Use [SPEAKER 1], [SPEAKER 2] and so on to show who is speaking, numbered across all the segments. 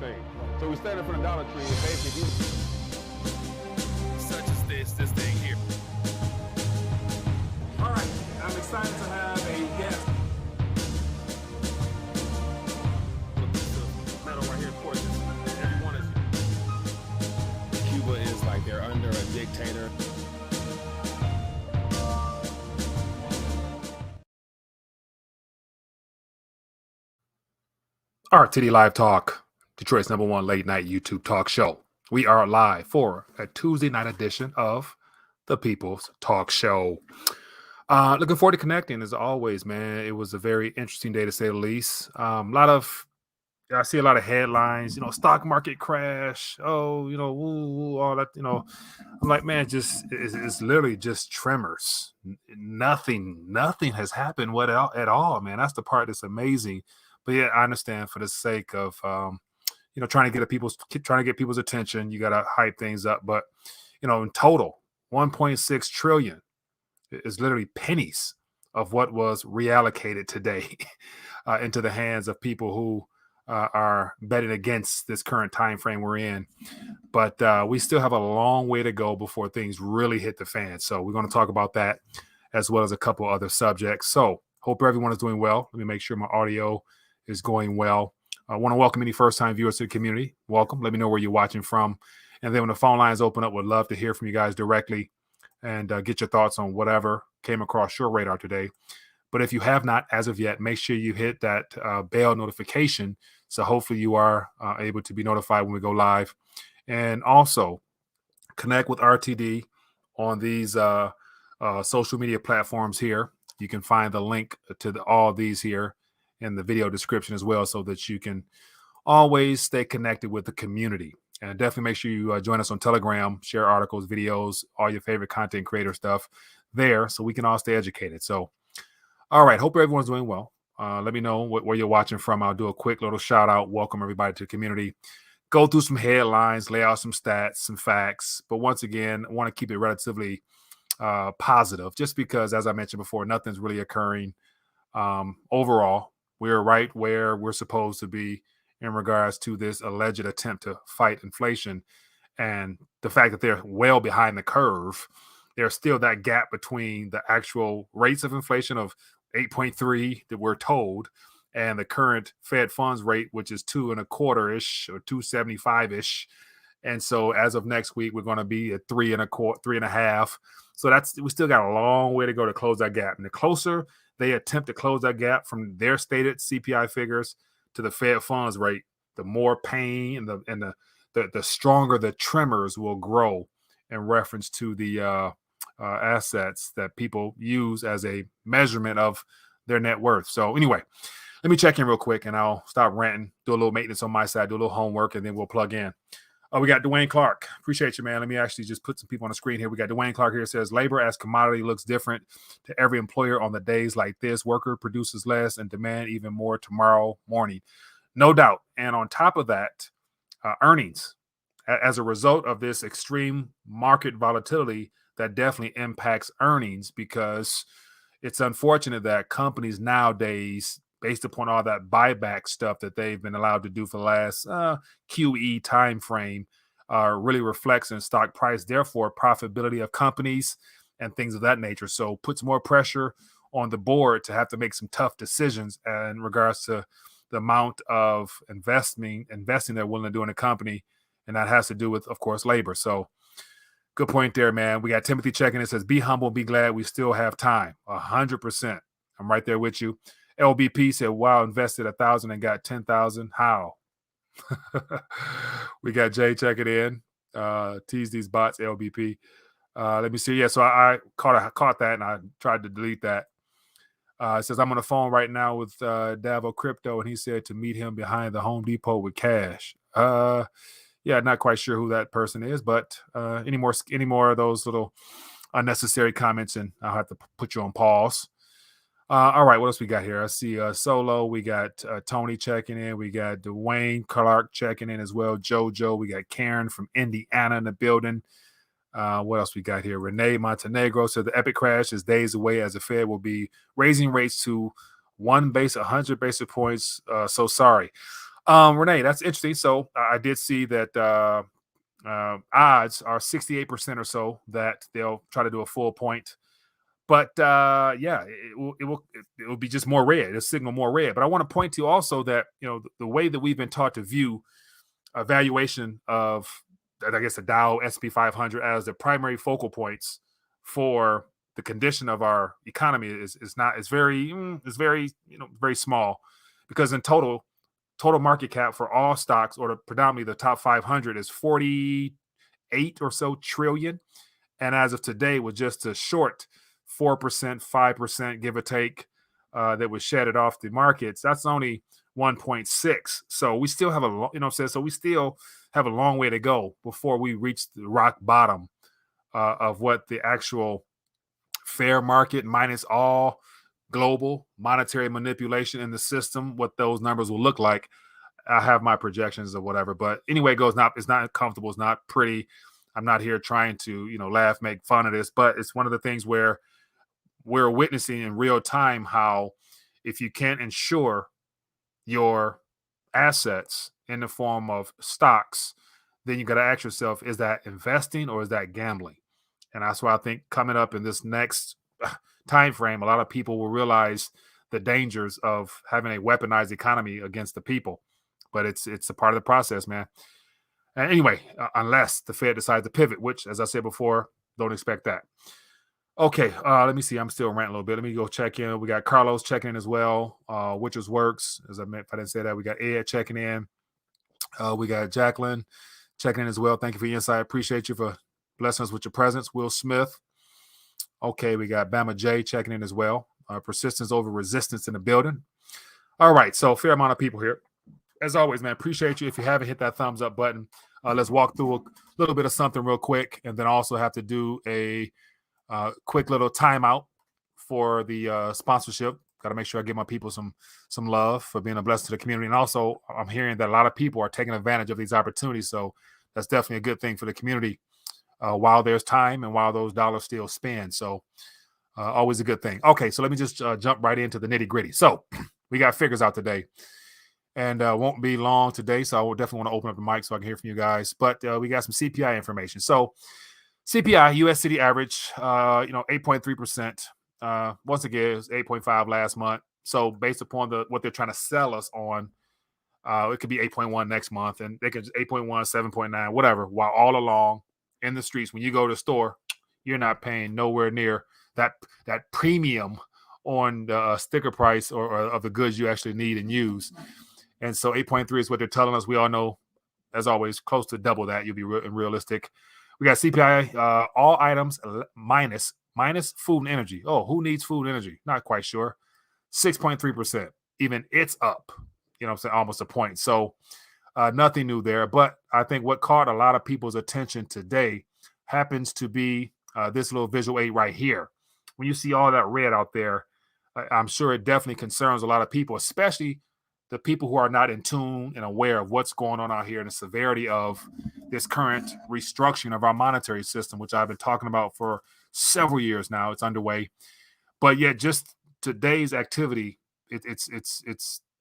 [SPEAKER 1] thing. So we stand up for the Dollar Tree and basically
[SPEAKER 2] such as this thing here.
[SPEAKER 3] All right, I'm excited to have a guest.
[SPEAKER 2] Metal right here, of course, every one is.
[SPEAKER 1] Cuba is like they're under a dictator.
[SPEAKER 4] RTD Live Talk, Detroit's #1 late night YouTube talk show. We are live for a Tuesday night edition of the People's Talk Show. Looking forward to connecting as always, man. It was a very interesting day to say the least. I see a lot of headlines, stock market crash. Oh, woo, all that, I'm like, man, it's literally just tremors. Nothing has happened at all, man. That's the part that's amazing. But yeah, I understand for the sake of trying to get people's attention, you got to hype things up. But in total, 1.6 trillion is literally pennies of what was reallocated today into the hands of people who are betting against this current time frame we're in. But we still have a long way to go before things really hit the fan. So we're going to talk about that as well as a couple other subjects. So hope everyone is doing well. Let me make sure my audio is going well. I want to welcome any first-time viewers to the community. Welcome. Let me know where you're watching from. And then when the phone lines open up, would love to hear from you guys directly and get your thoughts on whatever came across your radar today. But if you have not, as of yet, make sure you hit that bell notification. So hopefully you are able to be notified when we go live. And also connect with RTD on these social media platforms here. You can find the link to all these here in the video description as well, so that you can always stay connected with the community. And definitely make sure you join us on Telegram, share articles, videos, all your favorite content creator stuff there, so we can all stay educated. So, all right, hope everyone's doing well. Let me know where you're watching from. I'll do a quick little shout out, welcome everybody to the community, go through some headlines, lay out some stats, some facts. But once again, I want to keep it relatively positive, just because, as I mentioned before, nothing's really occurring overall. We're right where we're supposed to be in regards to this alleged attempt to fight inflation. And the fact that they're well behind the curve, there's still that gap between the actual rates of inflation of 8.3 that we're told and the current Fed funds rate, which is 2.25-ish or 2.75-ish. And so as of next week, we're going to be at 3.25. So we still got a long way to go to close that gap. And the closer they attempt to close that gap from their stated CPI figures to the Fed funds rate, the more pain and the stronger the tremors will grow in reference to the assets that people use as a measurement of their net worth. So anyway, let me check in real quick and I'll stop ranting, do a little maintenance on my side, do a little homework, and then we'll plug in. We got Dwayne Clark. Appreciate you, man. Let me actually just put some people on the screen here. We got Dwayne Clark here. It says, labor as commodity looks different to every employer on the days like this. Worker produces less and demand even more tomorrow morning. No doubt. And on top of that, earnings. As a result of this extreme market volatility, that definitely impacts earnings, because it's unfortunate that companies nowadays, based upon all that buyback stuff that they've been allowed to do for the last QE time frame, really reflects in stock price, therefore profitability of companies and things of that nature. So puts more pressure on the board to have to make some tough decisions in regards to the amount of investing they're willing to do in a company. And that has to do with, of course, labor. So good point there, man. We got Timothy checking. It says, be humble, be glad we still have time. 100%. I'm right there with you. LBP said, wow, invested 1,000 and got 10,000. How? We got Jay checking in. Tease these bots, LBP. Let me see. Yeah, so I caught that and I tried to delete that. It says, I'm on the phone right now with Davo Crypto, and he said to meet him behind the Home Depot with cash. Yeah, not quite sure who that person is, but any more of those little unnecessary comments, and I'll have to put you on pause. All right, what else we got here? I see Solo. We got Tony checking in. We got Dwayne Clark checking in as well. JoJo. We got Karen from Indiana in the building. What else we got here? Renee Montenegro said the epic crash is days away, as the Fed will be raising rates to 100 basis points. So sorry. Renee, that's interesting. So I did see that odds are 68% or so that they'll try to do a full point. But yeah, it will be just more red. It'll signal more red. But I want to point to also that the way that we've been taught to view a valuation of, I guess, the Dow S&P 500 as the primary focal points for the condition of our economy is very very small, because in total market cap for all stocks, or predominantly the top 500, is 48 or so trillion. And as of today, with just a short 4%, 5%, give or take, that was shedded off the markets, that's only 1.6. So we still have so we still have a long way to go before we reach the rock bottom of what the actual fair market minus all global monetary manipulation in the system, what those numbers will look like. I have my projections or whatever, but anyway, it's not comfortable. It's not pretty. I'm not here trying to, laugh, make fun of this, but it's one of the things where we're witnessing in real time how, if you can't insure your assets in the form of stocks, then you got to ask yourself, is that investing or is that gambling? And that's why I think coming up in this next time frame, a lot of people will realize the dangers of having a weaponized economy against the people. But it's a part of the process, man. And anyway, unless the Fed decides to pivot, which, as I said before, don't expect that. Okay, let me see. I'm still ranting a little bit. Let me go check in. We got Carlos checking in as well, which is works. As I meant, if I didn't say that, we got Ed checking in. We got Jacqueline checking in as well. Thank you for your insight. Appreciate you for blessing us with your presence. Will Smith. Okay, we got Bama J checking in as well. Persistence over resistance in the building. All right, so fair amount of people here. As always, man, appreciate you. If you haven't hit that thumbs up button, let's walk through a little bit of something real quick, and then also have to do a quick little timeout for the sponsorship. Got to make sure I give my people some love for being a blessing to the community. And also, I'm hearing that a lot of people are taking advantage of these opportunities. So that's definitely a good thing for the community while there's time and while those dollars still spend. So always a good thing. Okay, so let me just jump right into the nitty gritty. So we got figures out today. And won't be long today, so I will definitely want to open up the mic so I can hear from you guys. But we got some CPI information. So CPI, U.S. City average, 8.3%. Once again, it was 8.5 last month. So based upon what they're trying to sell us on, it could be 8.1 next month, and they could 8.1, 7.9, whatever. While all along in the streets, when you go to the store, you're not paying nowhere near that premium on the sticker price or of the goods you actually need and use. And so 8.3 is what they're telling us. We all know, as always, close to double that. You'll be realistic. We got CPI, all items minus food and energy. Oh, who needs food and energy? Not quite sure. 6.3%. Even it's up, I'm saying, almost a point. So nothing new there. But I think what caught a lot of people's attention today happens to be this little visual aid right here. When you see all that red out there, I'm sure it definitely concerns a lot of people, especially the people who are not in tune and aware of what's going on out here and the severity of this current restructuring of our monetary system, which I've been talking about for several years now. It's underway. But yet just today's activity, it's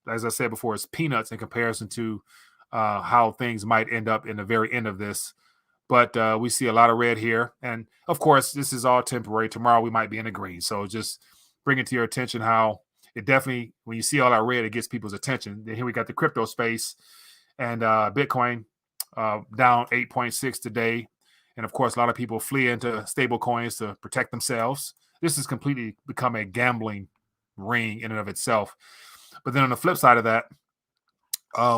[SPEAKER 4] as I said before, it's peanuts in comparison to how things might end up in the very end of this. But we see a lot of red here. And, of course, this is all temporary. Tomorrow we might be in the green. So just bring it to your attention how it definitely, when you see all that red, it gets people's attention. Then here we got the crypto space, and Bitcoin down 8.6 today. And of course, a lot of people flee into stable coins to protect themselves. This has completely become a gambling ring in and of itself. But then on the flip side of that,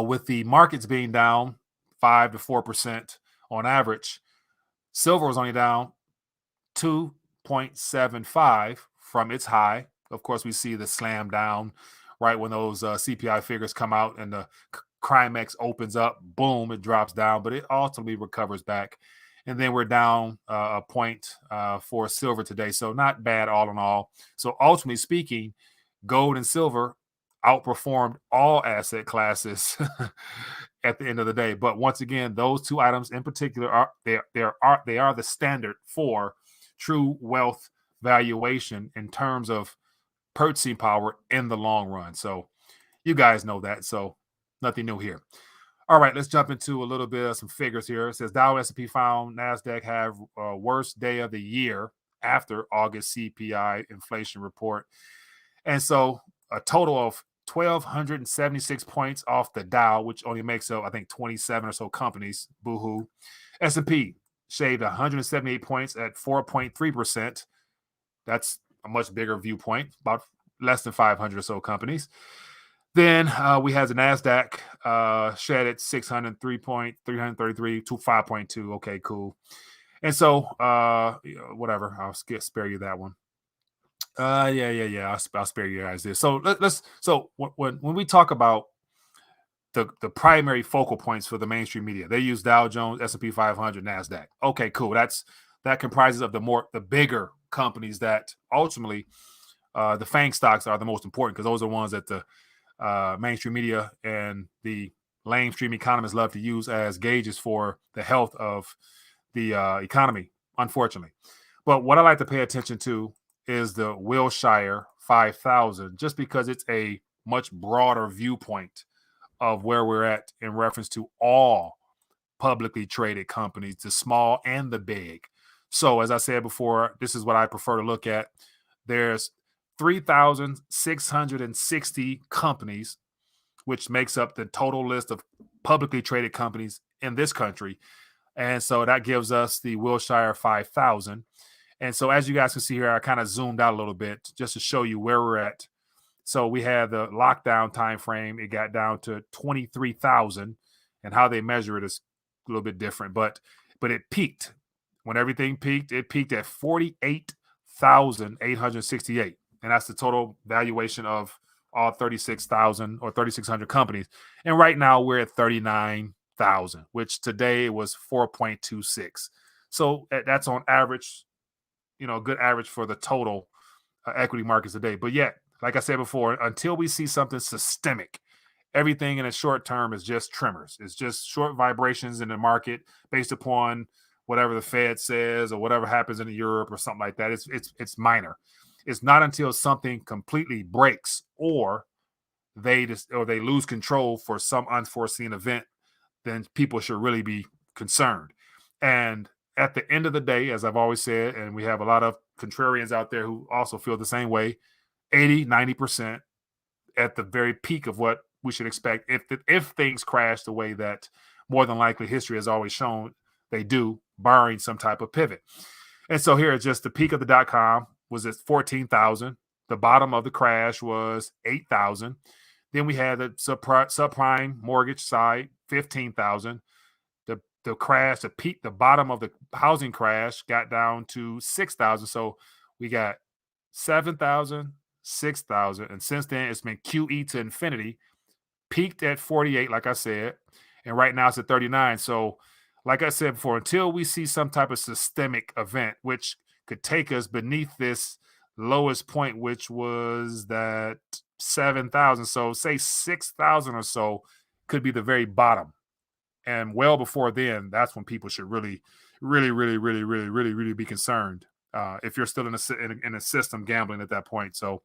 [SPEAKER 4] with the markets being down 5 to 4% on average, silver was only down 2.75 from its high. Of course, we see the slam down right when those CPI figures come out and the Crimex opens up, boom, it drops down, but it ultimately recovers back. And then we're down a point for silver today. So not bad all in all. So ultimately speaking, gold and silver outperformed all asset classes at the end of the day. But once again, those two items in particular are the standard for true wealth valuation in terms of purchasing power in the long run. So you guys know that. So nothing new here. All right, let's jump into a little bit of some figures here. It says Dow S&P found NASDAQ have worst day of the year after August CPI inflation report. And so a total of 1,276 points off the Dow, which only makes up, I think, 27 or so companies. Boo-hoo. S&P shaved 178 points at 4.3%. That's a much bigger viewpoint, about less than 500 or so companies. Then we have the NASDAQ shed at 603.333 to 5.2. Okay, cool. And so, whatever, I'll spare you that one. Yeah. I'll spare you guys this. So let's. So when we talk about the primary focal points for the mainstream media, they use Dow Jones, S&P 500, NASDAQ. Okay, cool. That comprises of the bigger companies that ultimately the FANG stocks are the most important, because those are ones that the mainstream media and the lamestream economists love to use as gauges for the health of the economy, unfortunately. But what I like to pay attention to is the Wilshire 5000, just because it's a much broader viewpoint of where we're at in reference to all publicly traded companies, the small and the big. So as I said before, this is what I prefer to look at. There's 3,660 companies, which makes up the total list of publicly traded companies in this country. And so that gives us the Wilshire 5000. And so as you guys can see here, I kind of zoomed out a little bit just to show you where we're at. So we had the lockdown time frame. It got down to 23,000, and how they measure it is a little bit different. But it peaked. When everything peaked, it peaked at 48,868. And that's the total valuation of all 36,000 or 3,600 companies. And right now we're at 39,000, which today was 4.26. So that's on average, a good average for the total equity markets today. But yet, like I said before, until we see something systemic, everything in the short term is just tremors. It's just short vibrations in the market based upon whatever the Fed says or whatever happens in Europe or something like that. It's minor. It's not until something completely breaks or they lose control for some unforeseen event, then people should really be concerned. And at the end of the day, as I've always said, and we have a lot of contrarians out there who also feel the same way, 80-90% at the very peak of what we should expect if things crash the way that more than likely history has always shown they do, barring some type of pivot. And so here is just the peak of the .com was at 14,000. The bottom of the crash was 8,000. Then we had the subprime mortgage side, 15,000. The crash, the peak, the bottom of the housing crash got down to 6,000. So we got 7,000, 6,000. And since then, it's been QE to infinity, peaked at 48, like I said. And right now it's at 39. So like I said before, until we see some type of systemic event, which could take us beneath this lowest point, which was that 7,000. So say 6,000 or so could be the very bottom. And well before then, that's when people should really be concerned. If you're still in a system gambling at that point. So,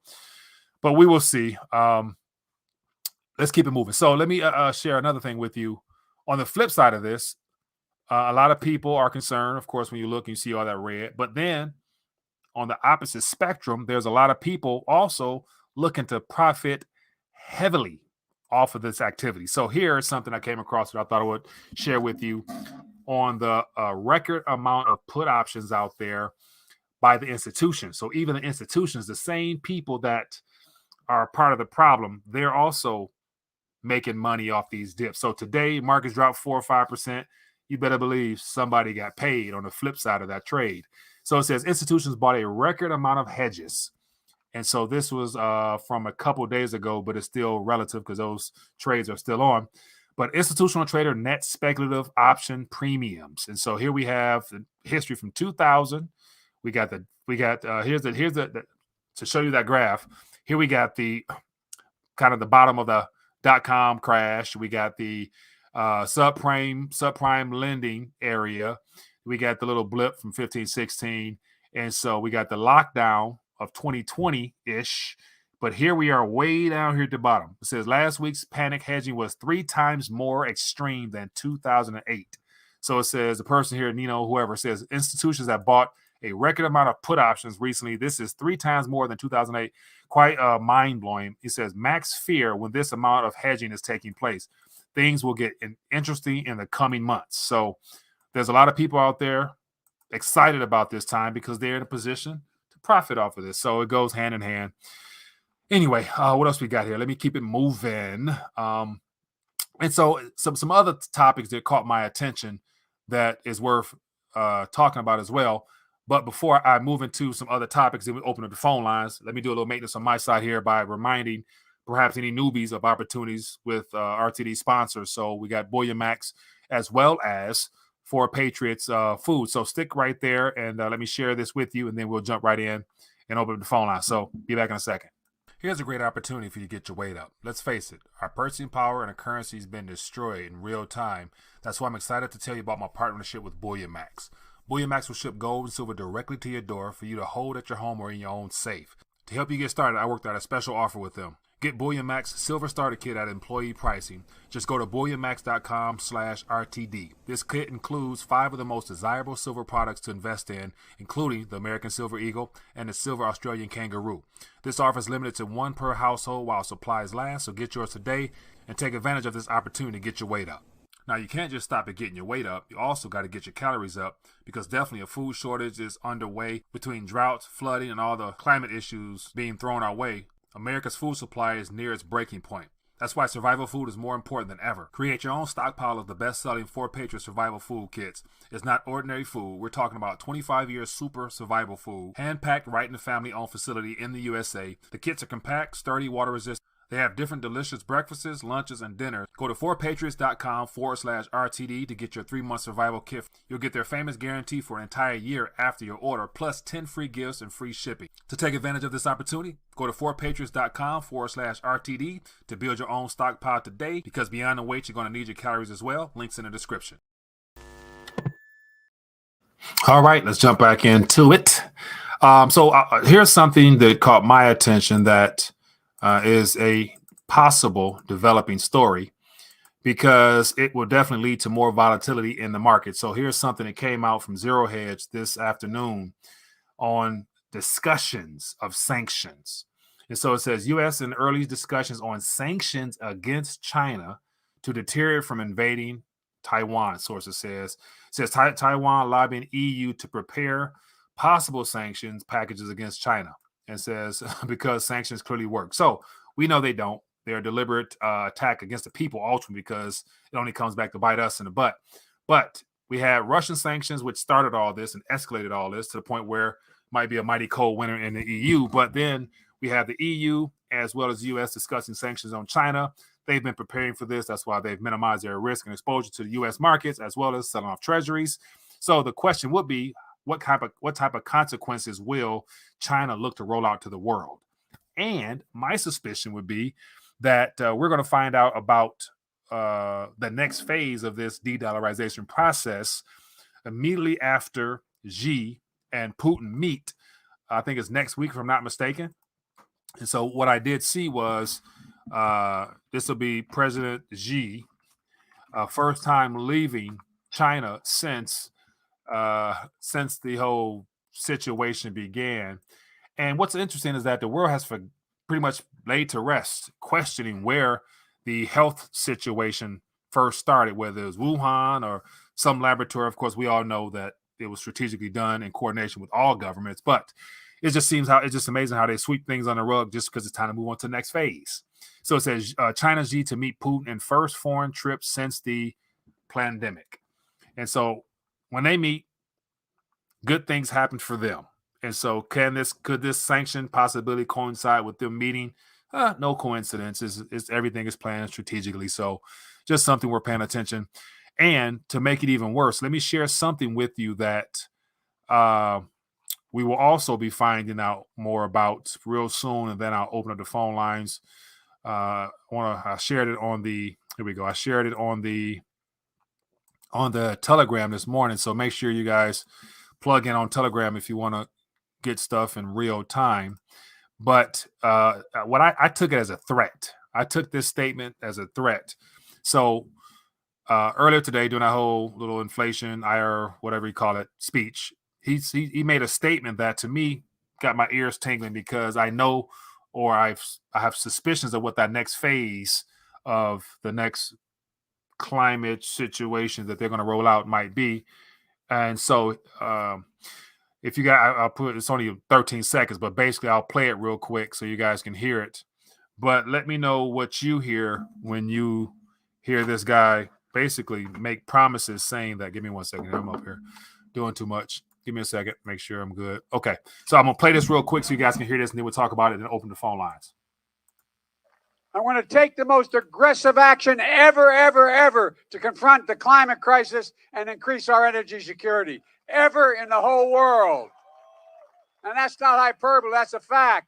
[SPEAKER 4] but we will see. Let's keep it moving. So let me share another thing with you. On the flip side of this, a lot of people are concerned, of course, when you look and you see all that red. But then on the opposite spectrum, there's a lot of people also looking to profit heavily off of this activity. So here is something I came across that I thought I would share with you on the record amount of put options out there by the institutions. So even the institutions, the same people that are part of the problem, they're also making money off these dips. So today, markets dropped 4 or 5%. You better believe somebody got paid on the flip side of that trade. So it says institutions bought a record amount of hedges. And so this was from a couple of days ago, but it's still relative because those trades are still on. But institutional trader net speculative option premiums. And so here we have the history from 2000. Here's the to show you that graph. Here we got the kind of the bottom of the .com crash. We got the subprime lending area. We got the little blip from 15, 16. And so we got the lockdown of 2020-ish. But here we are way down here at the bottom. It says last week's panic hedging was 3 times more extreme than 2008. So it says the person here, Nino, whoever, says institutions that bought a record amount of put options recently. This is 3 times more than 2008. Quite mind-blowing. He says max fear when this amount of hedging is taking place. Things will get interesting in the coming months. So there's a lot of people out there excited about this time because they're in a position to profit off of this. So it goes hand in hand. Anyway, what else we got here? Let me keep it moving. And so some other topics that caught my attention that is worth talking about as well. But before I move into some other topics, then we open up the phone lines. Let me do a little maintenance on my side here by reminding perhaps any newbies of opportunities with RTD sponsors. So we got Bullion Max as well as For Patriots Food. So stick right there and let me share this with you, and then we'll jump right in and open up the phone line. So be back in a second. Here's a great opportunity for you to get your weight up. Let's face it, our purchasing power and our currency has been destroyed in real time. That's why I'm excited to tell you about my partnership with Bullion Max. Bullion Max will ship gold and silver directly to your door for you to hold at your home or in your own safe. To help you get started, I worked out a special offer with them. Get Bullion Max Silver Starter Kit at employee pricing. Just go to bullionmax.com/RTD. This kit includes 5 of the most desirable silver products to invest in, including the American Silver Eagle and the Silver Australian Kangaroo. This offer is limited to 1 per household while supplies last, so get yours today and take advantage of this opportunity to get your weight up. Now, you can't just stop at getting your weight up. You also got to get your calories up because definitely a food shortage is underway between droughts, flooding, and all the climate issues being thrown our way. America's food supply is near its breaking point. That's why survival food is more important than ever. Create your own stockpile of the best-selling 4 Patriots survival food kits. It's not ordinary food. We're talking about 25-year super survival food, hand-packed right in the family-owned facility in the USA. The kits are compact, sturdy, water-resistant. They have different delicious breakfasts, lunches, and dinners. Go to 4patriots.com/RTD to get your 3-month survival kit. You'll get their famous guarantee for an entire year after your order, plus 10 free gifts and free shipping. To take advantage of this opportunity, go to 4patriots.com/RTD to build your own stockpile today, because beyond the weight, you're going to need your calories as well. Links in the description. All right, let's jump back into it. Here's something that caught my attention that is a possible developing story, because it will definitely lead to more volatility in the market. So here's something that came out from Zero Hedge this afternoon on discussions of sanctions. And so it says U.S. in early discussions on sanctions against China to deter it from invading Taiwan. Sources says Taiwan lobbying EU to prepare possible sanctions packages against China. And says because sanctions clearly work. So we know they don't. They're a deliberate attack against the people ultimately, because it only comes back to bite us in the butt. But we had Russian sanctions, which started all this and escalated all this to the point where it might be a mighty cold winter in the EU. But then we have the EU as well as the U.S. discussing sanctions on China. They've been preparing for this. That's why they've minimized their risk and exposure to the U.S. markets, as well as selling off treasuries. So the question would be, what type of consequences will China look to roll out to the world? And my suspicion would be that we're going to find out about the next phase of this de-dollarization process immediately after Xi and Putin meet. I think it's next week, if I'm not mistaken. And so what I did see was this will be President Xi, first time leaving China since the whole situation began. And what's interesting is that the world has pretty much laid to rest questioning where the health situation first started, whether it was Wuhan or some laboratory. Of course, we all know that it was strategically done in coordination with all governments, but it's just amazing how they sweep things on the rug just because it's time to move on to the next phase. So it says China's Xi to meet Putin in first foreign trip since the pandemic. And so when they meet, good things happen for them. And so could this sanction possibility coincide with them meeting? No coincidence. It's everything is planned strategically. So just something we're paying attention. And to make it even worse, let me share something with you that we will also be finding out more about real soon. And then I'll open up the phone lines. I shared it on the Telegram this morning. So make sure you guys plug in on Telegram if you want to get stuff in real time. But what I took it as a threat. I took this statement as a threat. So earlier today, during that whole little inflation, IR, whatever you call it, speech, he made a statement that to me got my ears tingling because I know, or I have suspicions of what that next phase of the next climate situation that they're going to roll out might be. And so, if you got, I'll put it's only 13 seconds, but basically I'll play it real quick so you guys can hear it. But let me know what you hear when you hear this guy basically make promises saying that. Give me 1 second. I'm up here doing too much. Give me a second. Make sure I'm good. Okay. So I'm going to play this real quick so you guys can hear this, and then we'll talk about it and open the phone lines.
[SPEAKER 5] I want to take the most aggressive action ever to confront the climate crisis and increase our energy security ever in the whole world. And that's not hyperbole, that's a fact.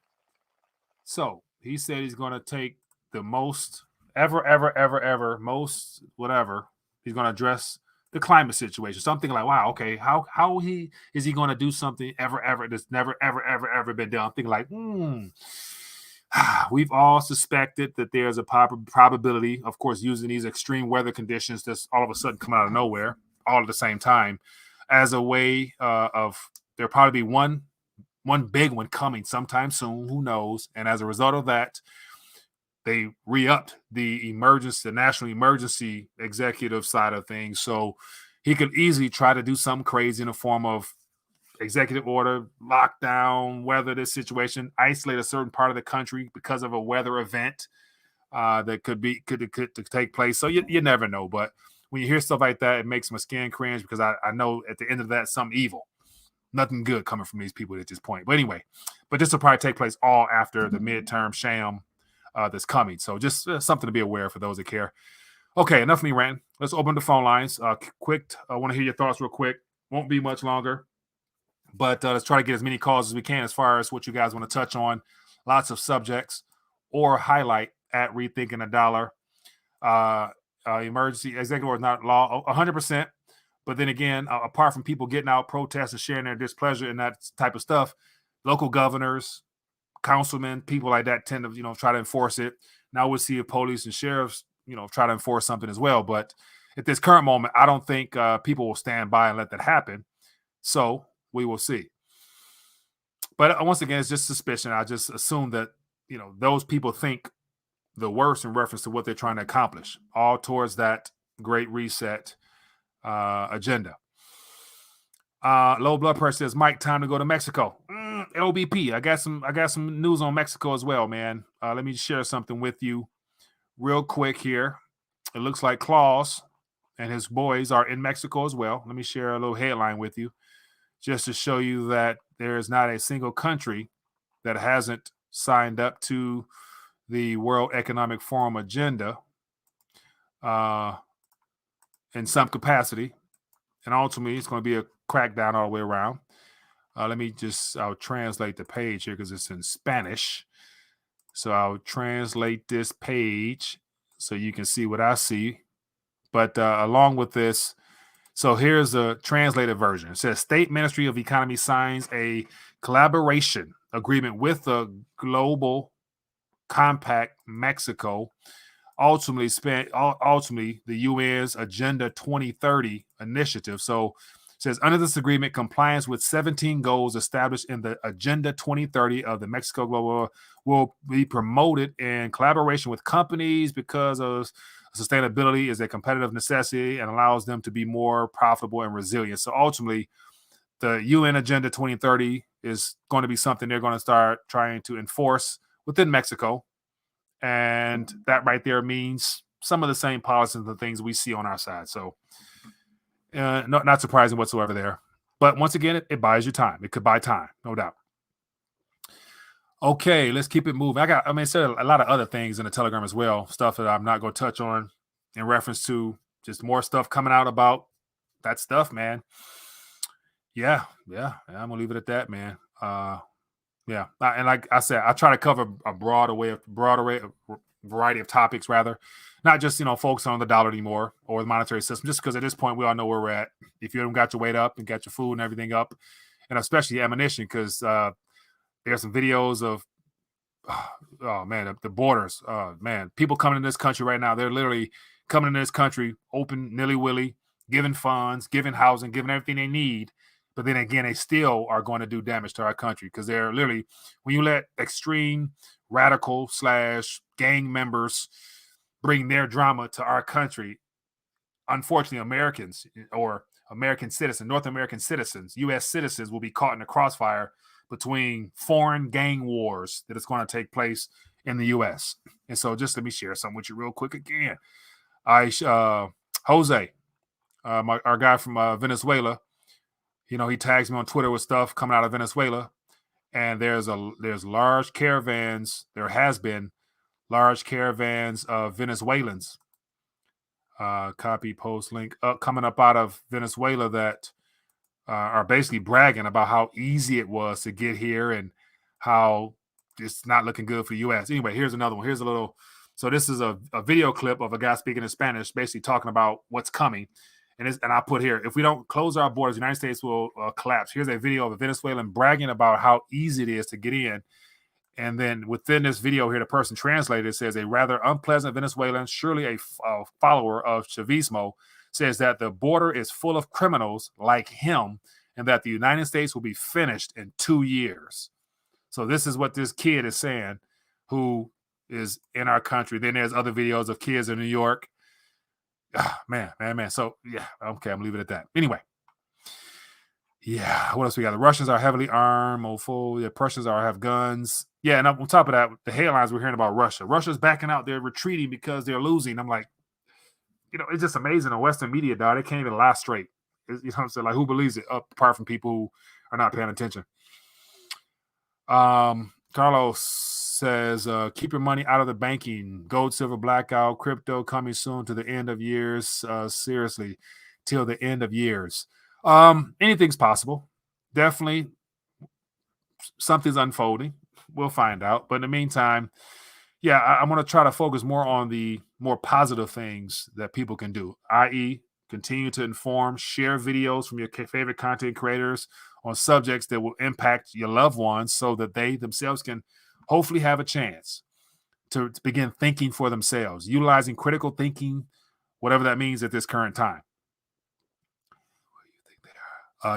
[SPEAKER 4] So he said he's going to take the most ever, most whatever. He's going to address the climate situation. Something like, wow, okay, how is he going to do something ever that's never ever been done? I'm thinking like, we've all suspected that there's a probability, of course, using these extreme weather conditions that's all of a sudden come out of nowhere, all at the same time, as a way of there'll probably be one big one coming sometime soon. Who knows? And as a result of that, they re-upped the national emergency executive side of things. So he could easily try to do something crazy in the form of executive order, lockdown, weather this situation, isolate a certain part of the country because of a weather event that could take place. So you never know. But when you hear stuff like that, it makes my skin cringe because I know at the end of that, something evil. Nothing good coming from these people at this point. But anyway, this will probably take place all after the midterm sham that's coming. So just something to be aware for those that care. Okay, enough of me ranting. Let's open the phone lines. Quick, I want to hear your thoughts real quick. Won't be much longer. But let's try to get as many calls as we can as far as what you guys want to touch on. Lots of subjects or highlight at Rethinking a Dollar. Emergency executive order is not law, 100%. But then again, apart from people getting out, protesting, sharing their displeasure and that type of stuff, local governors, councilmen, people like that tend to, try to enforce it. Now we'll see if police and sheriffs, try to enforce something as well. But at this current moment, I don't think people will stand by and let that happen. So we will see. But once again, it's just suspicion. I just assume that, those people think the worst in reference to what they're trying to accomplish, all towards that great reset agenda. Low blood pressure says, Mike, time to go to Mexico. LBP. I got some news on Mexico as well, man. Let me share something with you real quick here. It looks like Claus and his boys are in Mexico as well. Let me share a little headline with you just to show you that there is not a single country that hasn't signed up to the World Economic Forum agenda in some capacity. And ultimately, it's going to be a crackdown all the way around. I'll translate the page here because it's in Spanish. So I'll translate this page so you can see what I see. But along with this, so here's a translated version. It says, State Ministry of Economy signs a collaboration agreement with the Global Compact Mexico, ultimately the UN's Agenda 2030 initiative. So it says, under this agreement, compliance with 17 goals established in the Agenda 2030 of the Mexico Global will be promoted in collaboration with companies because of sustainability is a competitive necessity and allows them to be more profitable and resilient. So ultimately, the UN Agenda 2030 is going to be something they're going to start trying to enforce within Mexico. And that right there means some of the same policies and the things we see on our side. So not surprising whatsoever there. But once again, it buys you time. It could buy time, no doubt. Okay, let's keep it moving. There's a lot of other things in the Telegram as well, stuff that I'm not going to touch on in reference to just more stuff coming out about that stuff, man. Yeah, I'm going to leave it at that, man. Yeah, and like I said, I try to cover a broader variety of topics, rather, not just focus on the dollar anymore or the monetary system. Just because at this point we all know where we're at. If you haven't got your weight up and got your food and everything up, and especially ammunition, because there's some videos of oh man, the borders, man, people coming in this country right now, they're literally coming in this country open, nilly-willy, giving funds, giving housing, giving everything they need. But then again, they still are going to do damage to our country because they're literally, when you let extreme radical / gang members bring their drama to our country, unfortunately, Americans or American citizens, North American citizens, U.S. citizens will be caught in the crossfire between foreign gang wars that is going to take place in the U.S. And so just let me share something with you real quick again. Jose, our guy from Venezuela, you know, he tags me on Twitter with stuff coming out of Venezuela. And there's large caravans. There has been large caravans of Venezuelans. Copy, post, link coming up out of Venezuela that are basically bragging about how easy it was to get here and how it's not looking good for the U.S. Anyway, here's another one. Here's a little. So this is a video clip of a guy speaking in Spanish, basically talking about what's coming. And I put here, if we don't close our borders, the United States will collapse. Here's a video of a Venezuelan bragging about how easy it is to get in. And then within this video here, the person translated says a rather unpleasant Venezuelan, surely a follower of Chavismo, says that the border is full of criminals like him and that the United States will be finished in 2 years. So this is what this kid is saying who is in our country. Then there's other videos of kids in New York. Man. So, yeah, okay, I'm leaving it at that. Anyway. Yeah, what else we got? The Russians are heavily armed. The Prussians have guns. Yeah, and on top of that, the headlines we're hearing about Russia. Russia's backing out. They're retreating because they're losing. I'm like, you know, it's just amazing. The Western media, dog, they can't even lie straight. You know what I'm saying? Like, who believes it? Apart from people who are not paying attention. Carlos says, keep your money out of the banking. Gold, silver, blackout, crypto coming soon to the end of years. Seriously, till the end of years. Anything's possible. Definitely something's unfolding. We'll find out. But in the meantime, yeah, I want to try to focus more on the more positive things that people can do, i.e., continue to inform, share videos from your favorite content creators on subjects that will impact your loved ones so that they themselves can hopefully have a chance to begin thinking for themselves, utilizing critical thinking, whatever that means at this current time.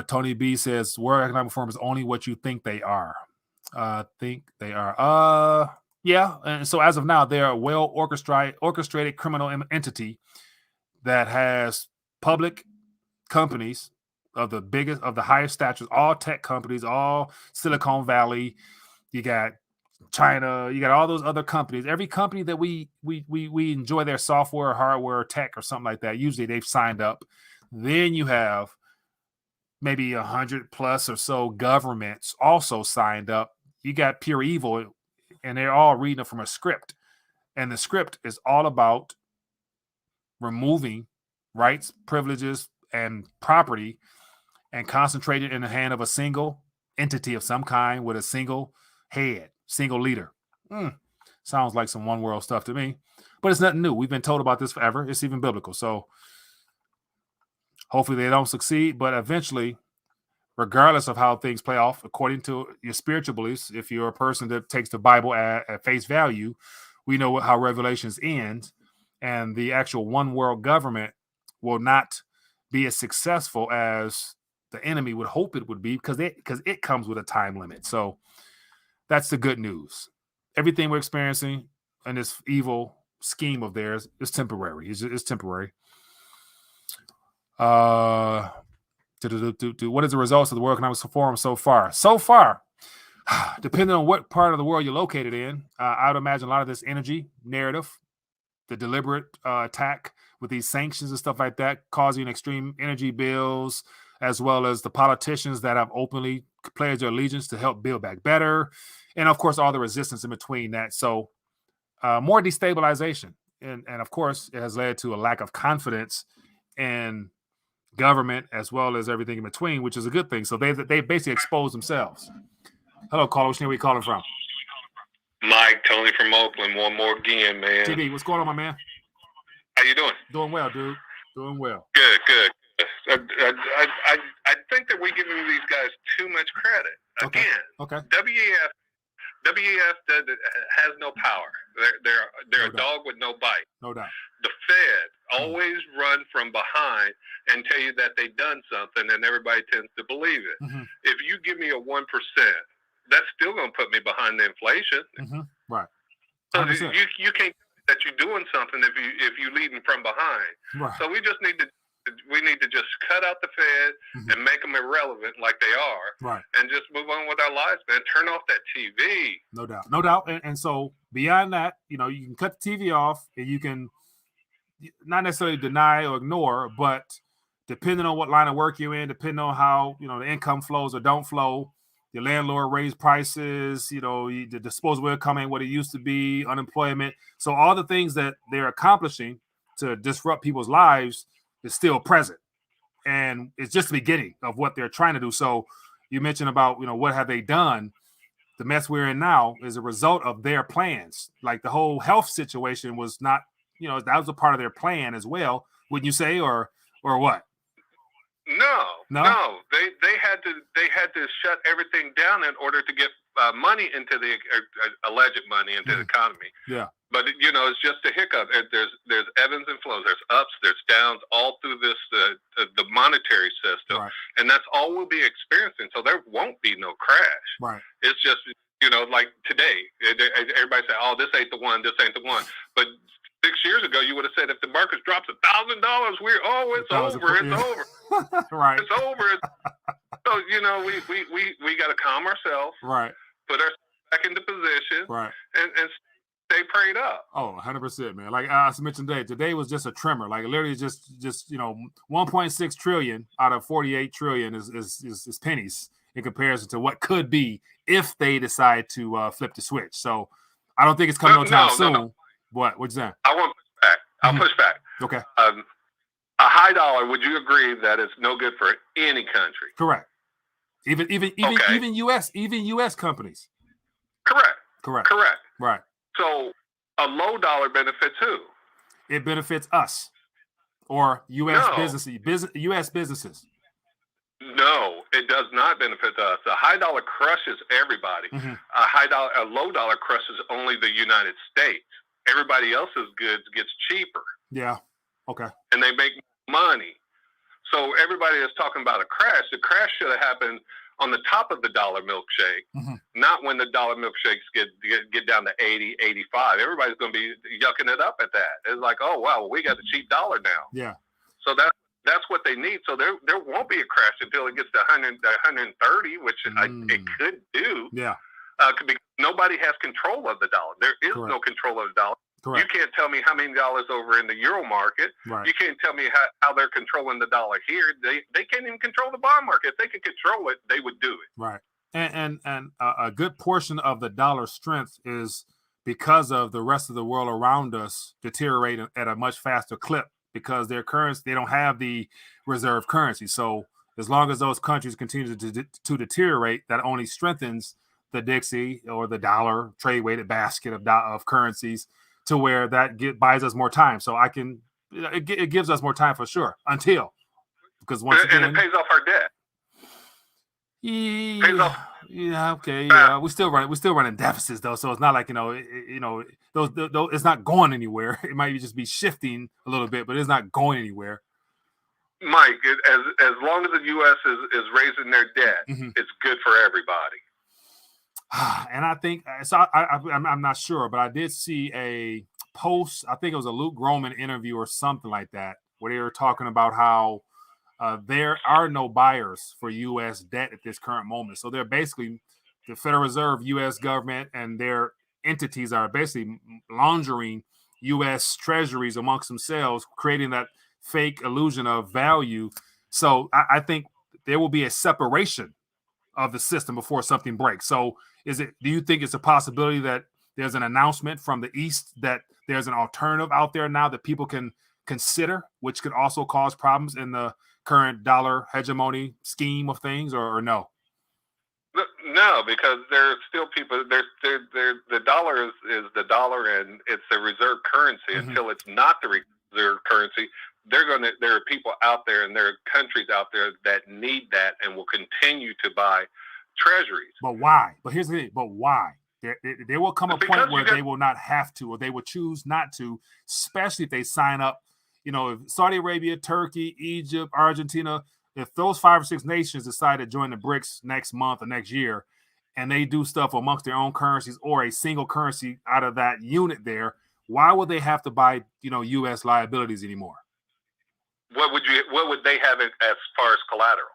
[SPEAKER 4] Tony B says, world economic reform is only what you think they are. Yeah. And so as of now, they're a well orchestrated criminal entity that has public companies of the biggest, of the highest statures, all tech companies, all Silicon Valley. You got China, you got all those other companies. Every company that we enjoy their software, hardware, tech, or something like that, usually they've signed up. Then you have maybe 100 plus or so governments also signed up. You got pure evil, and they're all reading it from a script. And the script is all about removing rights, privileges, and property and concentrated in the hand of a single entity of some kind with a single head, single leader. Sounds like some one world stuff to me, but it's nothing new. We've been told about this forever. It's even biblical. So hopefully they don't succeed, but eventually, regardless of how things play off, according to your spiritual beliefs, if you're a person that takes the Bible at face value, we know how Revelations end, and the actual one world government will not be as successful as the enemy would hope it would be because it comes with a time limit. So that's the good news. Everything we're experiencing in this evil scheme of theirs is temporary. It's temporary. What is the results of the World Economic Forum so far? So far, depending on what part of the world you're located in, I would imagine a lot of this energy narrative, the deliberate attack with these sanctions and stuff like that, causing extreme energy bills, as well as the politicians that have openly pledged their allegiance to help build back better, and of course all the resistance in between that. So more destabilization, and of course it has led to a lack of confidence in government as well as everything in between, which is a good thing. So they basically expose themselves. Hello, caller. Which name are you calling from?
[SPEAKER 2] Mike, Tony from Oakland. One more again, man.
[SPEAKER 4] TB, what's going on, my man?
[SPEAKER 2] How you doing?
[SPEAKER 4] Doing well, dude. Doing well.
[SPEAKER 2] Good. I think that we're giving these guys too much credit. Again,
[SPEAKER 4] okay.
[SPEAKER 2] WEF
[SPEAKER 6] has no power. They're
[SPEAKER 4] No
[SPEAKER 6] a dog with no bite.
[SPEAKER 4] No doubt.
[SPEAKER 6] The Fed always run from behind and tell you that they've done something, and everybody tends to believe it.
[SPEAKER 4] Mm-hmm.
[SPEAKER 6] If you give me a 1%, that's still going to put me behind the inflation.
[SPEAKER 4] Mm-hmm. Right.
[SPEAKER 6] 100%.
[SPEAKER 4] So
[SPEAKER 6] you can't that you're doing something if you leading from behind.
[SPEAKER 4] Right.
[SPEAKER 6] So we need to just cut out the Fed and make them irrelevant like they are,
[SPEAKER 4] right,
[SPEAKER 6] and just move on with our lives, man. Turn off that TV.
[SPEAKER 4] No doubt. And so beyond that, you can cut the TV off, and you can not necessarily deny or ignore, but depending on what line of work you're in, depending on how the income flows or don't flow, your landlord raised prices, the disposable income ain't what it used to be, unemployment. So all the things that they're accomplishing to disrupt people's lives is still present. And it's just the beginning of what they're trying to do. So you mentioned about, what have they done? The mess we're in now is a result of their plans. Like the whole health situation was not, that was a part of their plan as well. Wouldn't you say, or what?
[SPEAKER 6] No. They had to shut everything down in order to get money into the alleged money into the economy.
[SPEAKER 4] Yeah.
[SPEAKER 6] But it's just a hiccup. There's ebbs and flows. There's ups. There's downs all through this the monetary system,
[SPEAKER 4] right.
[SPEAKER 6] And that's all we'll be experiencing. So there won't be no crash.
[SPEAKER 4] Right.
[SPEAKER 6] It's just like today, everybody say, "Oh, this ain't the one. This ain't the one." But 6 years ago, you would have said if the market drops $1,000, it's over. It's over.
[SPEAKER 4] Right.
[SPEAKER 6] It's over. So we got to calm ourselves.
[SPEAKER 4] Right.
[SPEAKER 6] Put ourselves back into position.
[SPEAKER 4] Right.
[SPEAKER 6] And stay prayed up.
[SPEAKER 4] Oh, 100%, man. Like I mentioned today was just a tremor. Like literally just 1.6 trillion out of 48 trillion is pennies in comparison to what could be if they decide to flip the switch. So I don't think it's coming no time soon. No. What'd you say?
[SPEAKER 6] I want to push back. I'll push back.
[SPEAKER 4] Okay.
[SPEAKER 6] A high dollar, would you agree that it's no good for any country?
[SPEAKER 4] Correct. Even US companies.
[SPEAKER 6] Correct.
[SPEAKER 4] Right.
[SPEAKER 6] So a low dollar benefits who?
[SPEAKER 4] It benefits us or US businesses.
[SPEAKER 6] No, it does not benefit us. A high dollar crushes everybody. A low dollar crushes only the United States. Everybody else's goods gets cheaper.
[SPEAKER 4] Yeah. Okay.
[SPEAKER 6] And they make money. So everybody is talking about a crash. The crash should have happened on the top of the dollar milkshake, not when the dollar milkshakes get down to 80, 85. Everybody's going to be yucking it up at that. It's like, oh, wow, we got the cheap dollar now.
[SPEAKER 4] Yeah.
[SPEAKER 6] So that's what they need. So there won't be a crash until it gets to 130, which it could do.
[SPEAKER 4] Yeah.
[SPEAKER 6] Because nobody has control of the dollar. There is no control of the dollar.
[SPEAKER 4] Correct.
[SPEAKER 6] You can't tell me how many dollars over in the euro market.
[SPEAKER 4] Right.
[SPEAKER 6] You can't tell me how they're controlling the dollar here. They can't even control the bond market. If they could control it, they would do it.
[SPEAKER 4] Right. And a good portion of the dollar's strength is because of the rest of the world around us deteriorating at a much faster clip because their currency, they don't have the reserve currency. So as long as those countries continue to deteriorate, that only strengthens the Dixie or the dollar trade weighted basket of currencies to where that buys us more time. So it gives us more time for sure because once again,
[SPEAKER 6] and it pays off our debt.
[SPEAKER 4] Yeah. Okay. Yeah. We're still running deficits though. So it's not like, those it's not going anywhere. It might just be shifting a little bit, but it's not going anywhere.
[SPEAKER 6] Mike, as long as the U.S. is raising their debt, it's good for everybody.
[SPEAKER 4] And I think so. I'm not sure, but I did see a post. I think it was a Luke Groman interview or something like that, where they were talking about how there are no buyers for U.S. debt at this current moment. So they're basically the Federal Reserve, U.S. government, and their entities are basically laundering U.S. treasuries amongst themselves, creating that fake illusion of value. So I think there will be a separation of the system before something breaks. So do you think it's a possibility that there's an announcement from the East that there's an alternative out there now that people can consider, which could also cause problems in the current dollar hegemony scheme of things, or no?
[SPEAKER 6] No, because there's still people. The dollar is the dollar, and it's the reserve currency. Until it's not the reserve currency, there are people out there, and there are countries out there that need that and will continue to buy treasuries.
[SPEAKER 4] But why? But here's the thing. But why? There will come a point where they will not have to, or they will choose not to, especially if they sign up. If Saudi Arabia, Turkey, Egypt, Argentina, if those 5 or 6 nations decide to join the BRICS next month or next year, and they do stuff amongst their own currencies or a single currency out of that unit there, why would they have to buy, U.S. liabilities anymore?
[SPEAKER 6] What would they have as far as collateral?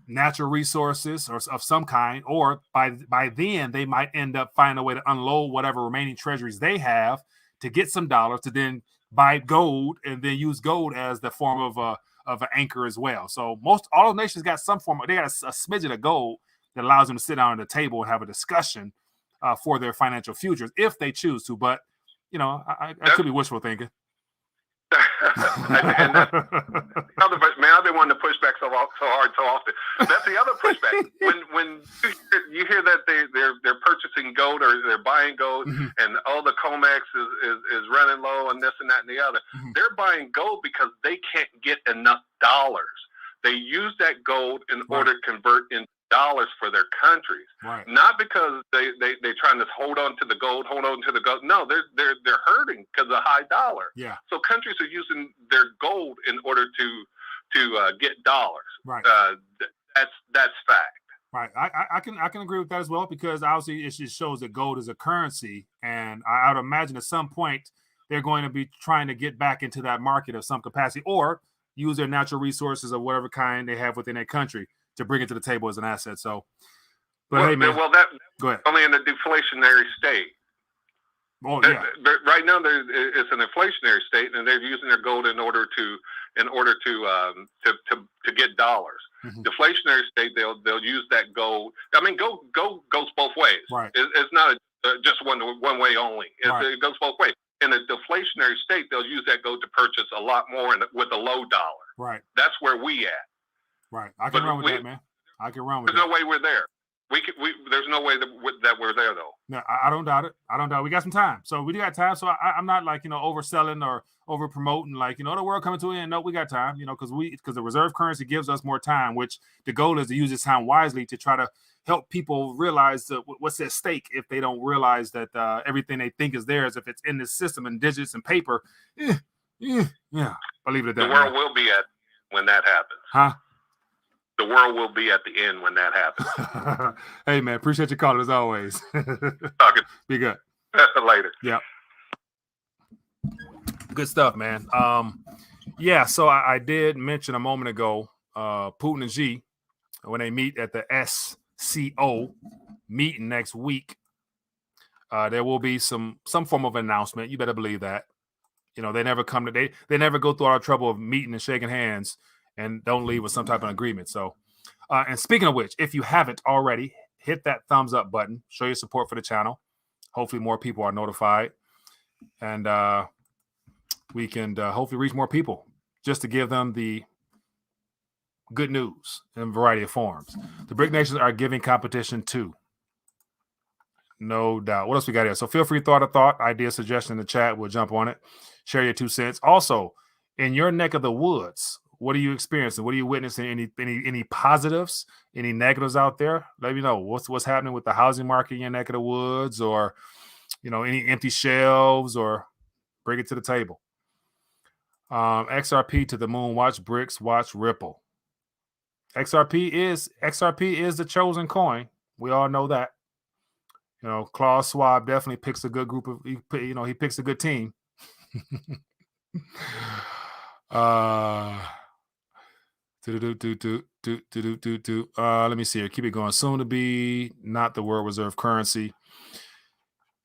[SPEAKER 4] Natural resources or of some kind, or by then they might end up finding a way to unload whatever remaining treasuries they have to get some dollars to then buy gold and then use gold as the form of an anchor as well. So all nations got some form. They got a smidgen of gold that allows them to sit down at the table and have a discussion for their financial futures if they choose to. But I could be wishful thinking.
[SPEAKER 6] And man, I've been wanting to push back so hard so often. That's the other pushback. when you hear that they're purchasing gold or they're buying gold, and all the COMEX is running low and this and that and the other, they're buying gold because they can't get enough dollars. They use that gold in order to convert into dollars for their countries, not because they're trying to hold on to the gold. No, they're hurting because of high dollar.
[SPEAKER 4] Yeah.
[SPEAKER 6] So countries are using their gold in order to get dollars.
[SPEAKER 4] Right.
[SPEAKER 6] That's fact.
[SPEAKER 4] Right. I can agree with that as well, because obviously it just shows that gold is a currency, and I would imagine at some point they're going to be trying to get back into that market of some capacity, or use their natural resources of whatever kind they have within their country to bring it to the table as an asset. So, hey, man.
[SPEAKER 6] Well, that
[SPEAKER 4] go ahead.
[SPEAKER 6] Only in a deflationary state.
[SPEAKER 4] Oh, yeah.
[SPEAKER 6] Right now, it's an inflationary state, and they're using their gold in order to get dollars. Deflationary state, they'll use that gold. I mean, gold goes both ways.
[SPEAKER 4] Right.
[SPEAKER 6] It's not just one way only. It goes both ways. In a deflationary state, they'll use that gold to purchase a lot more with a low dollar.
[SPEAKER 4] Right.
[SPEAKER 6] That's where we at.
[SPEAKER 4] Right. I can run with that, man. I can run with
[SPEAKER 6] There's no way we're there. There's no way that we're there, though.
[SPEAKER 4] No, I don't doubt it. We got some time. So we got time. So I'm not overselling or over promoting the world coming to an end. No, we got time, because the reserve currency gives us more time, which the goal is to use this time wisely to try to help people realize what's at stake if they don't realize that everything they think is theirs, if it's in this system and digits and paper. Yeah. I'll leave it at that.
[SPEAKER 6] The world will be at when that happens.
[SPEAKER 4] Huh?
[SPEAKER 6] The world will be at the end when that happens.
[SPEAKER 4] Hey, man, appreciate your call as always.
[SPEAKER 6] Talking.
[SPEAKER 4] Be good.
[SPEAKER 6] Later.
[SPEAKER 4] Yeah. Good stuff, man. So I did mention a moment ago, Putin and Xi, when they meet at the SCO meeting next week, there will be some form of announcement. You better believe that. They never they never go through all the trouble of meeting and shaking hands and don't leave with some type of agreement. So, and speaking of which, if you haven't already, hit that thumbs up button. Show your support for the channel. Hopefully more people are notified. And we can hopefully reach more people just to give them the good news in a variety of forms. The BRIC nations are giving competition too. No doubt. What else we got here? So feel free to throw a thought, idea, suggestion in the chat. We'll jump on it. Share your 2 cents. Also, in your neck of the woods, what are you experiencing? What are you witnessing? Any positives? Any negatives out there? Let me know. What's happening with the housing market in your neck of the woods, or any empty shelves, or bring it to the table. XRP to the moon. Watch BRICS. Watch Ripple. XRP is the chosen coin. We all know that. Klaus Schwab definitely picks a good group of. He picks a good team. Let me see here. Keep it going. Soon to be not the world reserve currency.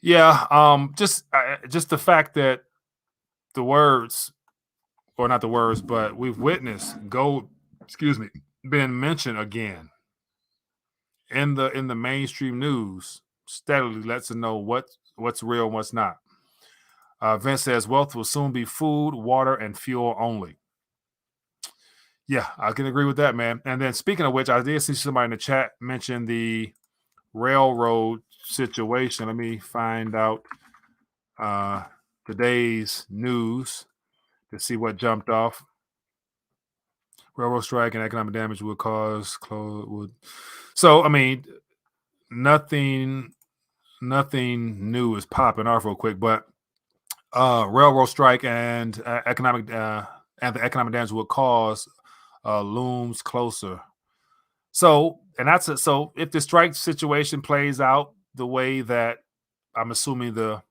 [SPEAKER 4] Yeah. Just the fact that the words, or not the words, but we've witnessed gold, being mentioned again in the mainstream news steadily lets us know what's real and what's not. Vince says wealth will soon be food, water, and fuel only. Yeah, I can agree with that, man. And then speaking of which, I did see somebody in the chat mention the railroad situation. Let me find out today's news to see what jumped off. Railroad strike and economic damage will cause So, I mean, nothing nothing new is popping off real quick, but railroad strike and the economic damage will cause looms closer. So if the strike situation plays out the way that I'm assuming the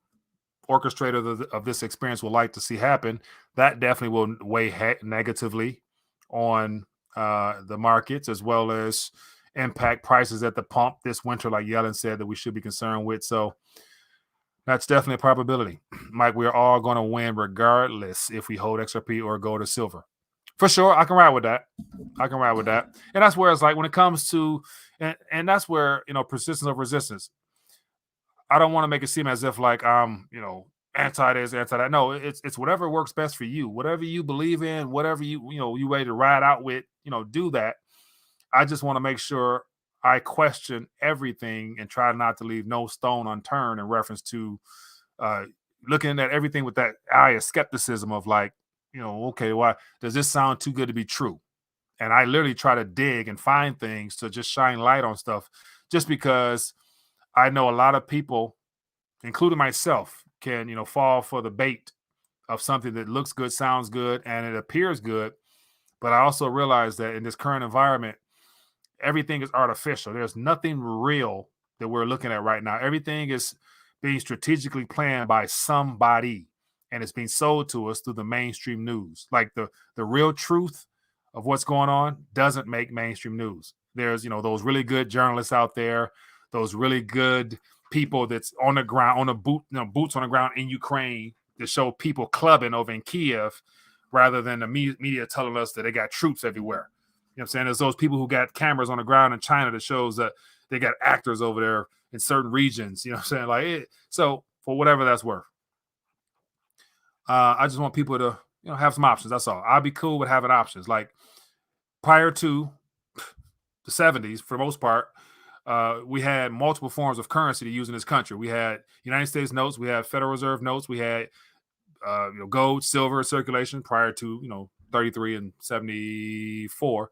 [SPEAKER 4] orchestrator of this experience would like to see happen, that definitely will weigh negatively on the markets, as well as impact prices at the pump this winter, like Yellen said, that we should be concerned with. So that's definitely a probability. Mike, we're all going to win regardless if we hold XRP or gold or silver. For sure, I can ride with that. And that's where it's like when it comes to, and that's where, persistence of resistance. I don't want to make it seem as if like I'm, anti this, anti that. No, it's whatever works best for you. Whatever you believe in, whatever you ready to ride out with, do that. I just want to make sure I question everything and try not to leave no stone unturned in reference to looking at everything with that eye of skepticism of like, okay, why does this sound too good to be true? And I literally try to dig and find things to just shine light on stuff, just because I know a lot of people, including myself, can, fall for the bait of something that looks good, sounds good, and it appears good. But I also realize that in this current environment, everything is artificial. There's nothing real that we're looking at right now. Everything is being strategically planned by somebody, and it's being sold to us through the mainstream news. Like the real truth of what's going on doesn't make mainstream news. There's, those really good journalists out there, those really good people that's on the ground, on the boots on the ground in Ukraine that show people clubbing over in Kiev, rather than the media telling us that they got troops everywhere. You know what I'm saying? There's those people who got cameras on the ground in China that shows that they got actors over there in certain regions. You know what I'm saying? So for whatever that's worth, I just want people to, have some options. That's all. I'll be cool with having options. Like prior to the 70s, for the most part, we had multiple forms of currency to use in this country. We had United States notes. We had Federal Reserve notes. We had gold, silver circulation prior to, 33 and 74,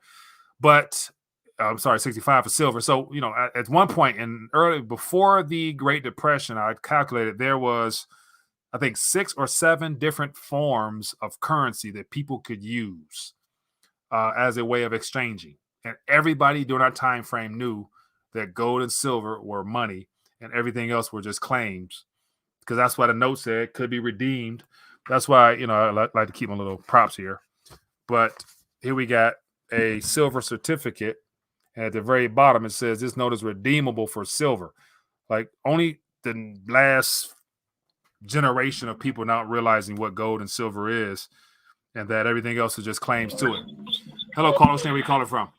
[SPEAKER 4] but I'm sorry, 65 for silver. So, at one point before the Great Depression, I calculated there was, I think, 6 or 7 different forms of currency that people could use as a way of exchanging. And everybody during that time frame knew that gold and silver were money and everything else were just claims, because that's why the note said could be redeemed. That's why, I like to keep my little props here. But here we got a silver certificate, and at the very bottom it says this note is redeemable for silver. Like only the last generation of people not realizing what gold and silver is, and that everything else is just claims to it. Hello, caller. Where you calling from?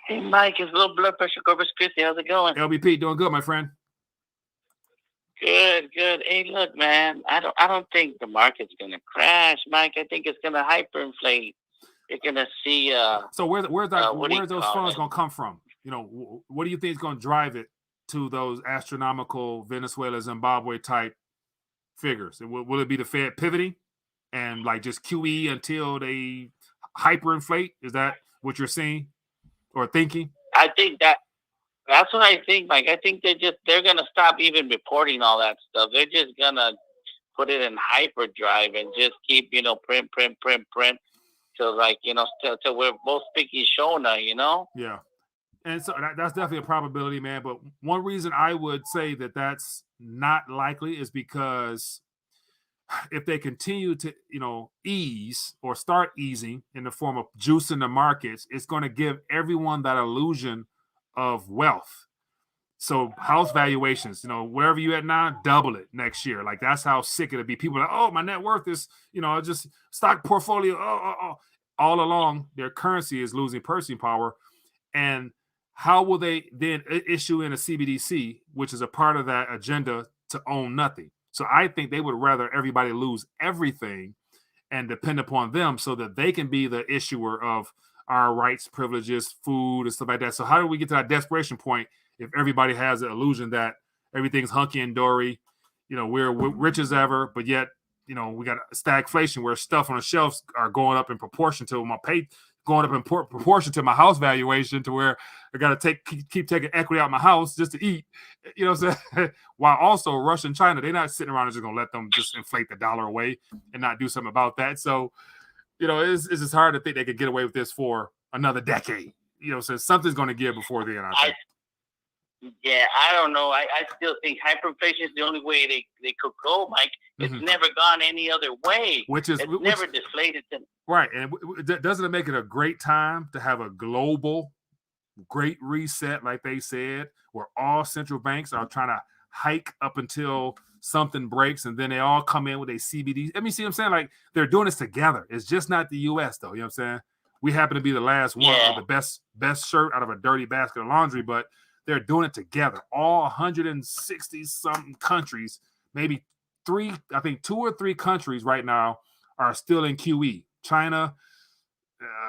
[SPEAKER 7] Hey, Mike, it's low blood pressure, Corpus Christi. How's it going?
[SPEAKER 4] LBP, doing good, my friend.
[SPEAKER 7] Good. Hey, look, man, I don't think the market's gonna crash, Mike. I think it's gonna hyperinflate. You're gonna see.
[SPEAKER 4] So where's those funds gonna come from? What do you think is gonna drive it to those astronomical Venezuela, Zimbabwe type figures? Will it be the Fed pivoting and like just QE until they hyperinflate? Is that what you're seeing or thinking?
[SPEAKER 7] I think that's what I think, Mike. I think they're gonna stop even reporting all that stuff. They're just gonna put it in hyperdrive and just keep, print till like, till we're both speaking Shona,
[SPEAKER 4] Yeah. And so that's definitely a probability, man. But one reason I would say that that's not likely is because if they continue to, ease or start easing in the form of juicing the markets, it's going to give everyone that illusion of wealth. So house valuations, wherever you at now, double it next year. Like that's how sick it'll be. People are like, oh, my net worth is, just stock portfolio. All along, their currency is losing purchasing power. And how will they then issue in a CBDC, which is a part of that agenda to own nothing? So I think they would rather everybody lose everything and depend upon them so that they can be the issuer of our rights, privileges, food, and stuff like that. So how do we get to that desperation point if everybody has the illusion that everything's hunky and dory, we're rich as ever, but yet, we got stagflation where stuff on the shelves are going up in proportion to my going up in proportion to my house valuation to where I got to keep taking equity out of my house just to eat. You know what I'm saying? While also Russia and China, they're not sitting around and just going to let them just inflate the dollar away and not do something about that. So, you know, it's just hard to think they could get away with this for another decade. You know, so something's going to give before then, I think.
[SPEAKER 7] Yeah, I don't know. I still think hyperinflation is the only way they could go, Mike. It's never gone any other way. It's never deflated.
[SPEAKER 4] Right. And doesn't it make it a great time to have a global great reset, like they said, where all central banks are trying to hike up until something breaks, and then they all come in with a CBD. Let me see what I'm saying? Like, they're doing this together. It's just not the U.S., though. You know what I'm saying? We happen to be the last one, or the best shirt out of a dirty basket of laundry, but they're doing it together. All 160-something countries, maybe I think 2 or 3 countries right now are still in QE. China,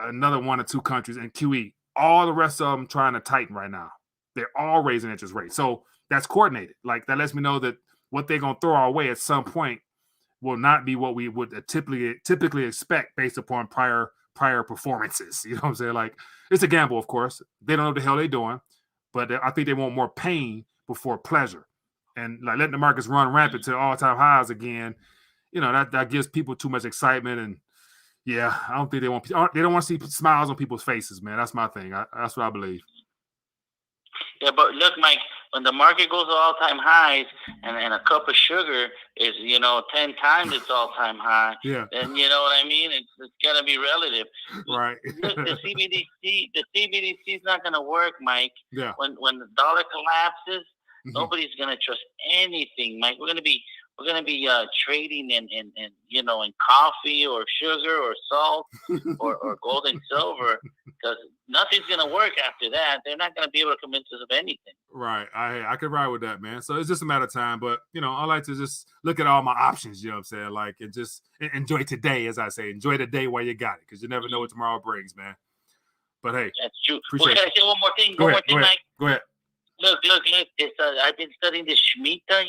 [SPEAKER 4] another 1 or 2 countries in QE. All the rest of them trying to tighten right now. They're all raising interest rates. So that's coordinated. Like, that lets me know that what they're going to throw our way at some point will not be what we would typically expect based upon prior performances. You know what I'm saying? Like, it's a gamble, of course. They don't know what the hell they're doing, but I think they want more pain before pleasure. And like letting the markets run rampant to all-time highs again, you know, that gives people too much excitement. And yeah, I don't think they don't want to see smiles on people's faces, man. That's my thing. That's what I believe.
[SPEAKER 7] Yeah, but look, Mike, when the market goes to all-time highs and a cup of sugar is, 10 times its all-time high, then you know what I mean? It's got to be relative.
[SPEAKER 4] Right.
[SPEAKER 7] Look, the CBDC is not going to work, Mike.
[SPEAKER 4] Yeah.
[SPEAKER 7] When the dollar collapses, nobody's going to trust anything, Mike. We're going to be trading in coffee or sugar or salt or gold and silver, because nothing's going to work after that. They're not going to be able to convince us of anything.
[SPEAKER 4] Right. I could ride with that, man. So it's just a matter of time. But, I like to just look at all my options, you know what I'm saying? Like, and just enjoy today, as I say. Enjoy the day while you got it, because you never know what tomorrow brings, man. But, hey.
[SPEAKER 7] That's true. Can I say one more thing?
[SPEAKER 4] Go ahead,
[SPEAKER 7] Mike?
[SPEAKER 4] Go ahead.
[SPEAKER 7] Look! It's, I've been studying the Shemitah,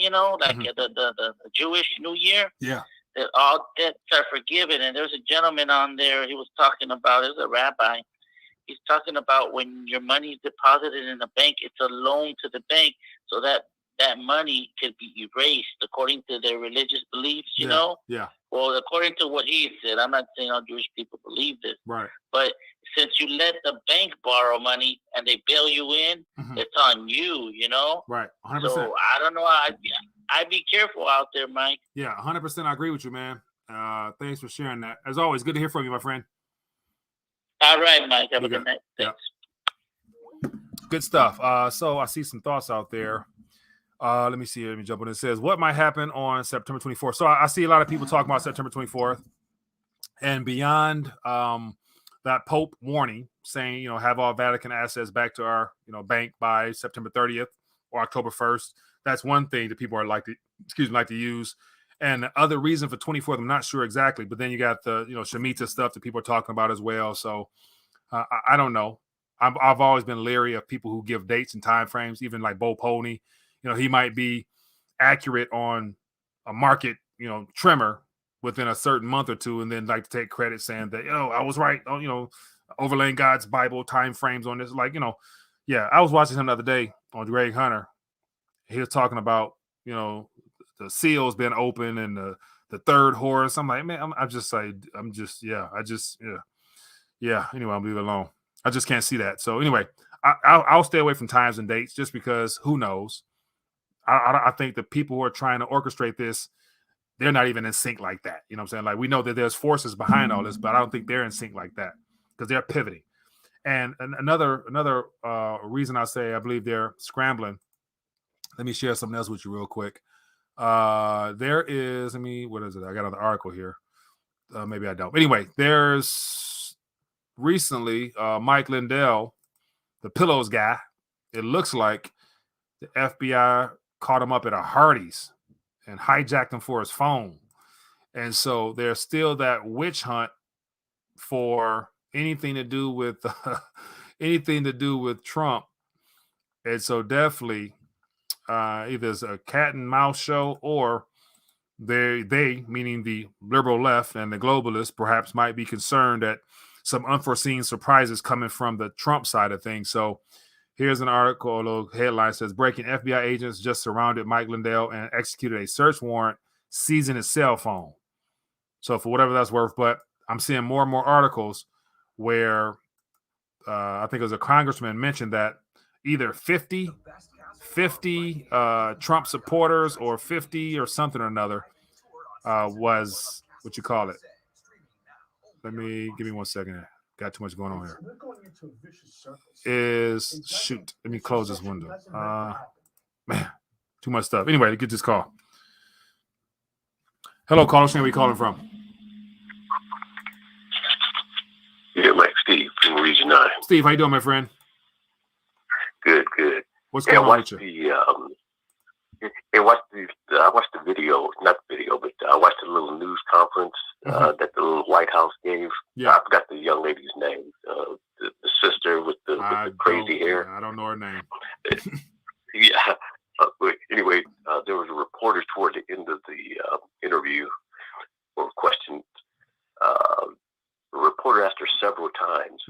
[SPEAKER 7] the Jewish New Year.
[SPEAKER 4] Yeah.
[SPEAKER 7] That all debts are forgiven, and there's a gentleman on there. He was talking about. It was a rabbi. He's talking about when your money is deposited in the bank, it's a loan to the bank, so that money could be erased according to their religious beliefs. You know.
[SPEAKER 4] Yeah. Well,
[SPEAKER 7] according to what he said, I'm not saying all Jewish people believe this.
[SPEAKER 4] Right.
[SPEAKER 7] But since you let the bank borrow money and they bail you in, it's on you,
[SPEAKER 4] Right, 100%.
[SPEAKER 7] So I don't know. I'd be careful out there, Mike.
[SPEAKER 4] Yeah, 100%. I agree with you, man. Thanks for sharing that. As always, good to hear from you, my friend.
[SPEAKER 7] All right, Mike. Have a good night. Thanks.
[SPEAKER 4] Yeah. Good stuff. So I see some thoughts out there. Let me see. Let me jump on. It says, what might happen on September 24th? So I see a lot of people talking about September 24th and beyond. That Pope warning saying, have all Vatican assets back to our, bank by September 30th or October 1st. That's one thing that people are like to use. And the other reason for 24th, I'm not sure exactly, but then you got the, Shemitah stuff that people are talking about as well. So I don't know. I've always been leery of people who give dates and time frames, even like Bo Pony. He might be accurate on a market, tremor within a certain month or two, and then like to take credit saying that, I was right on, overlaying God's Bible time frames on this. Like, I was watching him the other day on Greg Hunter. He was talking about, the seals being open and the third horse. I'm like, man, anyway, I'll leave it alone. I just can't see that. So anyway, I'll stay away from times and dates just because who knows? I think the people who are trying to orchestrate this, they're not even in sync like that. You know what I'm saying? Like, we know that there's forces behind all this, but I don't think they're in sync like that because they're pivoting. And another reason I say I believe they're scrambling. Let me share something else with you real quick. There is, what is it? I got another article here. Maybe I don't. Anyway, there's recently Mike Lindell, the Pillows guy. It looks like the FBI caught him up at a Hardee's and hijacked him for his phone. And so there's still that witch hunt for anything to do with Trump. And so definitely either it's a cat and mouse show, or they meaning the liberal left and the globalists perhaps might be concerned that some unforeseen surprises coming from the Trump side of things. So here's an article, a little headline says, breaking: FBI agents just surrounded Mike Lindell and executed a search warrant, seizing his cell phone. So for whatever that's worth, but I'm seeing more and more articles where I think it was a congressman mentioned that either 50 Trump supporters or 50 or something or another was, what you call it? Give me 1 second. Got too much going on here. Let me close this window. Man, too much stuff. Anyway, get this call. Hello, caller. Where are you calling from?
[SPEAKER 8] Yeah, Mike, Steve from Region 9.
[SPEAKER 4] Steve, how you doing, my friend?
[SPEAKER 8] Good.
[SPEAKER 4] What's going on with
[SPEAKER 8] you? I watched the video, not the video, but I watched the little news conference that the little White House gave.
[SPEAKER 4] Yeah.
[SPEAKER 8] I forgot the young lady's name, the sister with the crazy hair.
[SPEAKER 4] I don't know her name.
[SPEAKER 8] Yeah. Anyway, there was a reporter toward the end of the interview or questioned. The reporter asked her several times,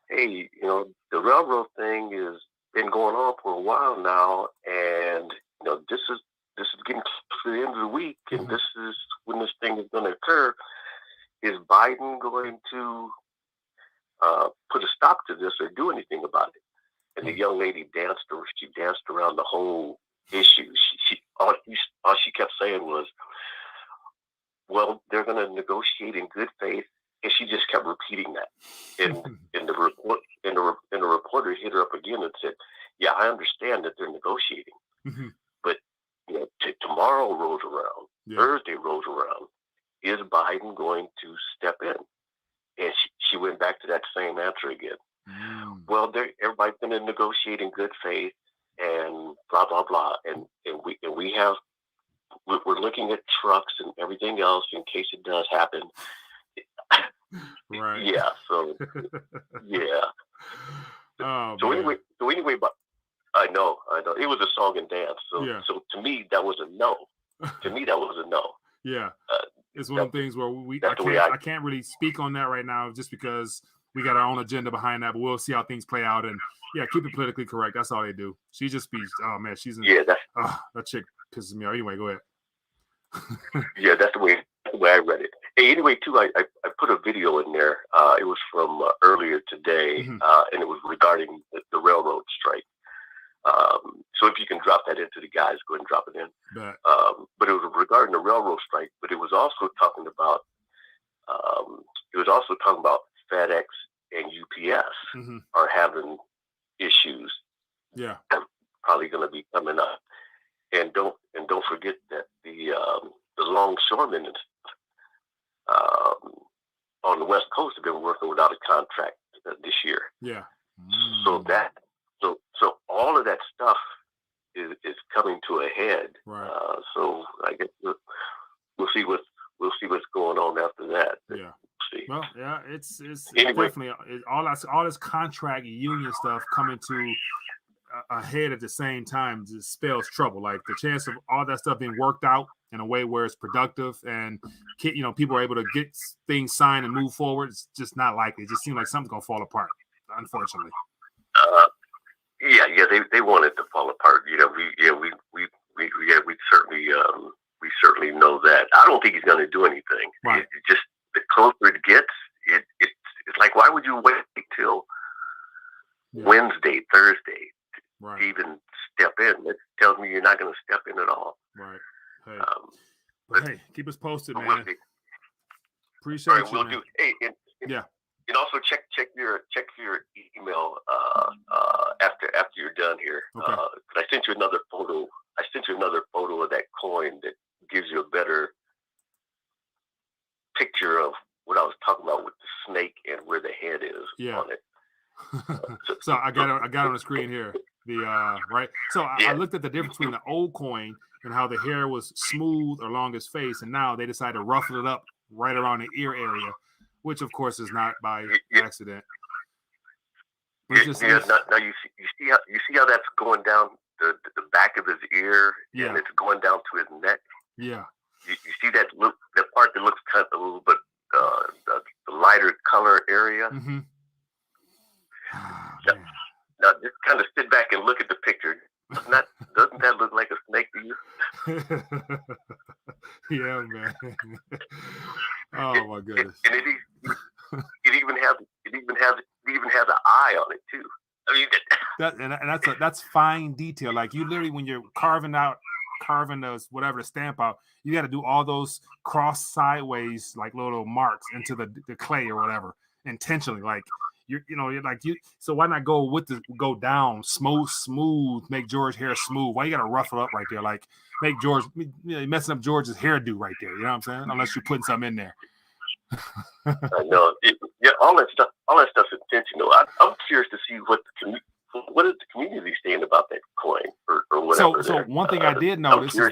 [SPEAKER 8] hey, the railroad thing has been going on for a while now, and this is getting close to the end of the week, and this is when this thing is going to occur. Is Biden going to put a stop to this or do anything about it? And the young lady danced around the whole issue. All she kept saying was, well, they're going to negotiate in good faith. And she just kept repeating that. And the reporter hit her up again and said, yeah, I understand that they're negotiating. But tomorrow rolls around, Thursday rolls around. Is Biden going to step in? And she went back to that same answer again. Well, everybody's going to negotiate in good faith and blah, blah, blah. And we're looking at trucks and everything else in case it does happen.
[SPEAKER 4] Right.
[SPEAKER 8] Yeah. So yeah.
[SPEAKER 4] Oh,
[SPEAKER 8] so anyway, but I know it was a song and dance. So so to me that was a no.
[SPEAKER 4] Yeah. It's one of the things where I can't really speak on that right now just because we got our own agenda behind that, but we'll see how things play out. And keep it politically correct. That's all they do. She just speaks. Oh man, that chick pisses me off. Anyway, go ahead.
[SPEAKER 8] Yeah, that's the way I read it. Hey, anyway, too, I put a video in there. It was from earlier today, and it was regarding the railroad strike. So if you can drop that into the guys, go ahead and drop it in. But it was regarding the railroad strike. But it was also talking about FedEx and UPS are having issues.
[SPEAKER 4] Yeah,
[SPEAKER 8] probably going to be coming up. And don't forget that the longshoremen on the West Coast have been working without a contract this year.
[SPEAKER 4] Yeah.
[SPEAKER 8] So all of that stuff is coming to a head.
[SPEAKER 4] Right.
[SPEAKER 8] So I guess we'll see what's going on after that.
[SPEAKER 4] Yeah.
[SPEAKER 8] See.
[SPEAKER 4] Well, yeah, it's
[SPEAKER 8] anyway.
[SPEAKER 4] Definitely all this contract union stuff coming to ahead at the same time just spells trouble. Like the chance of all that stuff being worked out in a way where it's productive and people are able to get things signed and move forward, it's just not likely. It just seems like something's gonna fall apart, unfortunately.
[SPEAKER 8] They want it to fall apart. We certainly know that. I don't think he's going to do anything.
[SPEAKER 4] Right.
[SPEAKER 8] It just the closer it gets, it's like, why would you wait till Wednesday, Thursday to even step in? It tells me you're not going to step in at all.
[SPEAKER 4] Right. Hey, hey, keep us posted, man. Appreciate
[SPEAKER 8] you. We'll do. Hey, and also check your email after you're done here.
[SPEAKER 4] Okay.
[SPEAKER 8] I sent you another photo. Of that coin that gives you a better picture of what I was talking about with the snake and where the head is on it.
[SPEAKER 4] So I got on the screen here. Right. So I looked at the difference between the old coin and how the hair was smooth along his face, and now they decided to ruffle it up right around the ear area, which of course is not by accident.
[SPEAKER 8] Now you see how that's going down the back of his ear, and it's going down to his neck.
[SPEAKER 4] Yeah.
[SPEAKER 8] You see that part that looks kind of a little bit the lighter color area.
[SPEAKER 4] Mm-hmm.
[SPEAKER 8] Now, just kind of sit back and look at the picture. Doesn't that look like a snake to you?
[SPEAKER 4] Yeah, man. Oh my goodness.
[SPEAKER 8] And it even has an eye on it too. I mean,
[SPEAKER 4] that's fine detail. Like you literally, when you're carving those whatever the stamp out, you got to do all those cross sideways like little marks into the clay or whatever intentionally. Like you're so why not go down smooth, make George hair smooth? Why you got to rough it up right there? Like make George, you're messing up George's hairdo right there. You know what I'm saying? Unless you're putting something in there.
[SPEAKER 8] I know. All that stuff's intentional. I'm curious to see what is the community saying about that coin or whatever.
[SPEAKER 4] So one thing I did notice is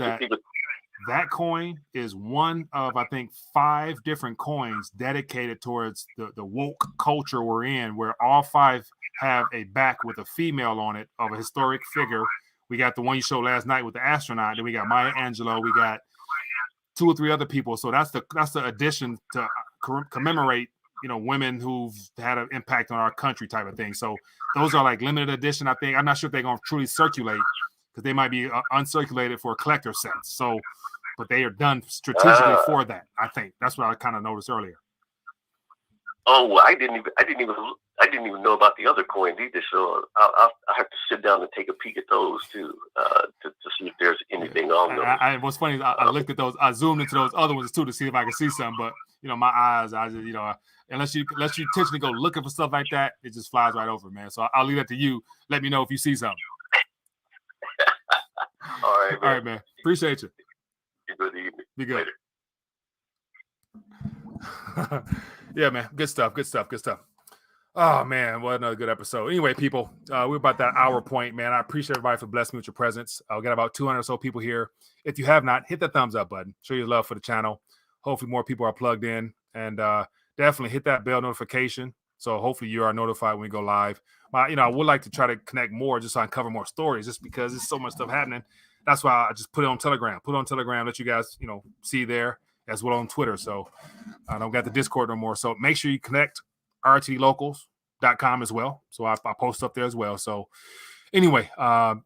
[SPEAKER 4] that coin is one of, I think, 5 different coins dedicated towards the woke culture we're in, where all 5 have a back with a female on it of a historic figure. We got the one you showed last night with the astronaut. Then we got Maya Angelou. We got 2 or 3 other people. So that's the addition to commemorate, women who've had an impact on our country type of thing. So those are like limited edition. I think I'm not sure if they're going to truly circulate because they might be uncirculated for a collector sense. So, but they are done strategically for that. I think that's what I kind of noticed earlier.
[SPEAKER 8] Oh, well, I didn't even know about the other coins either. So I'll have to sit down and take a peek at those too, to see if there's anything on them.
[SPEAKER 4] What's funny is I looked at those, I zoomed into those other ones too to see if I could see some, but my eyes, I just, unless you intentionally go looking for stuff like that, it just flies right over, man. So I'll leave that to you. Let me know if you see something.
[SPEAKER 8] All right,
[SPEAKER 4] man. Appreciate you.
[SPEAKER 8] Good evening.
[SPEAKER 4] Be good. Yeah, man. Good stuff. Oh, man. What another good episode. Anyway, people, we're about that hour point, man. I appreciate everybody for blessing me with your presence. I've got about 200 or so people here. If you have not, hit the thumbs up button. Show your love for the channel. Hopefully more people are plugged in. And definitely hit that bell notification. So hopefully you are notified when we go live. I would like to try to connect more just so I can cover more stories just because there's so much stuff happening. That's why I just put it on Telegram. Let you guys, see there as well on Twitter. So I don't got the Discord no more. So make sure you connect rtdlocals.com as well. So I post up there as well. So anyway,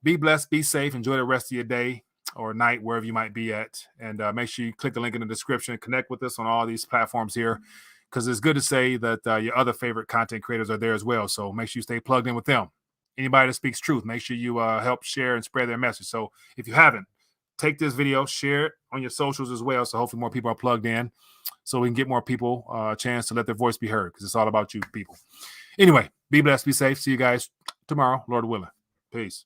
[SPEAKER 4] be blessed, be safe, enjoy the rest of your day or night, wherever you might be at. And make sure you click the link in the description, connect with us on all these platforms here, because it's good to say that your other favorite content creators are there as well. So make sure you stay plugged in with them. Anybody that speaks truth, make sure you help share and spread their message. So if you haven't, take this video, share it on your socials as well. So hopefully more people are plugged in so we can get more people a chance to let their voice be heard, because it's all about you people. Anyway, be blessed, be safe. See you guys tomorrow, Lord willing. Peace.